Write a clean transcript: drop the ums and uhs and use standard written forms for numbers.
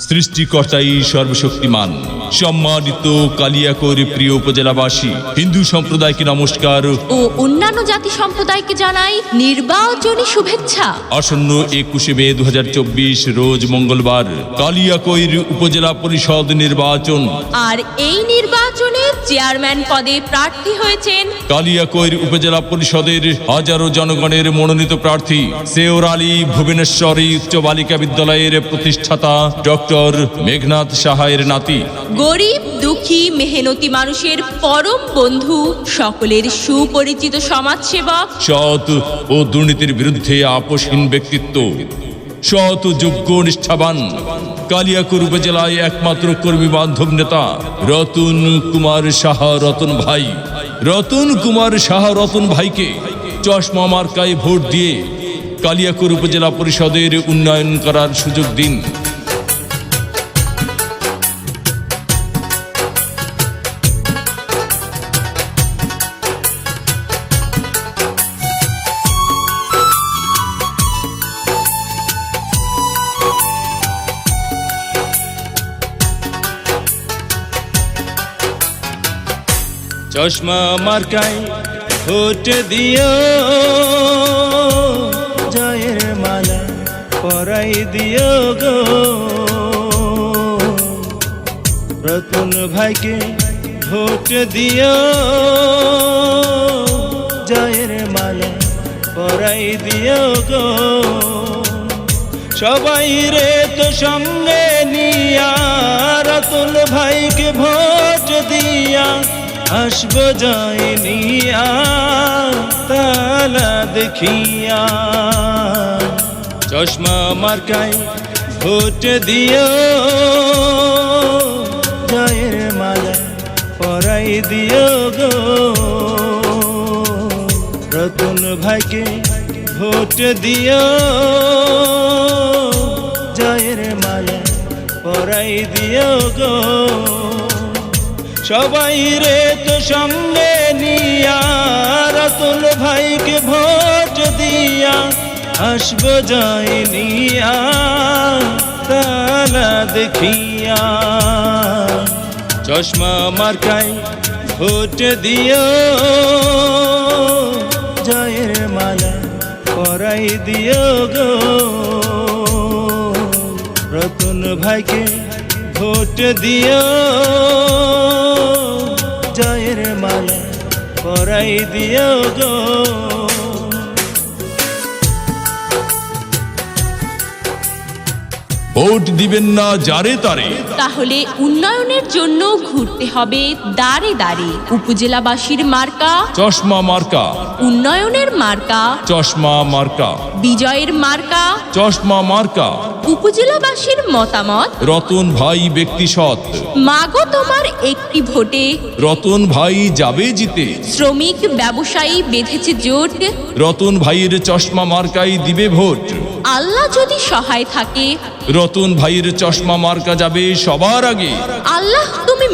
সৃষ্টিকর্তাই সর্বশক্তিমান। সম্মানিত কালিয়াকৈর প্রিয় উপজেলাবাসী, হিন্দু সম্প্রদায়কে নমস্কার ও অন্যান্য জাতি সম্প্রদায়কে জানাই নির্বাচনী শুভেচ্ছা। আসন্ন 21শে মে 2024 রোজ মঙ্গলবার কালিয়াকৈর উপজেলা পরিষদ নির্বাচন। আর এই নির্বাচনে চেয়ারম্যান পদে প্রার্থী হয়েছেন কালিয়াকৈর উপজেলা পরিষদের হাজারো জনগণের মনোনীত প্রার্থী সেওর আলী ভুবনেশ্বরী উচ্চ বালিকা বিদ্যালয়ের প্রতিষ্ঠাতা ডক্টর মেঘনাথ সাহায়ের নাতি। গরিব দুঃখী মেহনতি মানুষের পরম বন্ধু, সকলের সুপরিচিত সমাজসেবক, সৎ ও দুর্নীতির বিরুদ্ধে আপোষহীন ব্যক্তিত্ব, সৎ ও যোগ্য নিষ্ঠাবান কালিয়াকৈর উপজেলায় একমাত্র কর্মী বান্ধব নেতা রতন কুমার সাহা রতন ভাই। রতন কুমার সাহা রতন ভাইকে চশমা মার্কায় ভোট দিয়ে কালিয়াকৈর উপজেলা পরিষদের উন্নয়ন করার সুযোগ দিন। চশমা মার্কায় ভোট দিও, জয়ের মালা পরাই দিও গো। রতন ভাইকে ভোট দিও, জয়ের মালা পরাই দিও গো। সবাই রে তো সঙ্গে নিয়া রতন ভাইকে ভোট দিয়া আসব জয় নিয়া তালা দেখিয়া। চশমা মার্কায় ভোট দিও, জয়ের মালা পরাই দিও গো। রতন ভাইকে ভোট দিও, জয়ের মালা পরাই দিও গো। সবাই রে তো সঙ্গে নিয়া রতন ভাইকে ভোট দিয়া আসব জয় নিয়া তালা দেখিয়া। চশমা মার্কায় ভোট দিও, জয়ের মালা পরাই দিও গো। রতন ভাইকে ভোট দিও, জয়ের মালা পরাই দিও গো। ভোট দিবেন না যারে তারে, তাহলে উন্নয়নের জন্য ঘুরতে হবে দাঁড়ে দাঁড়ে। উপজেলাবাসীর মার্কা চশমা মার্কা, উন্নয়নের মার্কা চশমা মার্কা, বিজয়ের মার্কা চশমা মার্কা। উপজেলাবাসীর মতামত রতন ভাই ব্যক্তি সৎ, মাগো তোমার একটি ভোটে রতন ভাই যাবে জিতে। শ্রমিক ব্যবসায়ী বেঁধেছে জোট, রতন ভাইয়ের চশমা মার্কাই দিবে ভোট। আল্লাহ যদি সহায় থাকে রতন ভাইয়ের চশমা মার্কা যাবে সবার আগে। আল্লাহ তুমি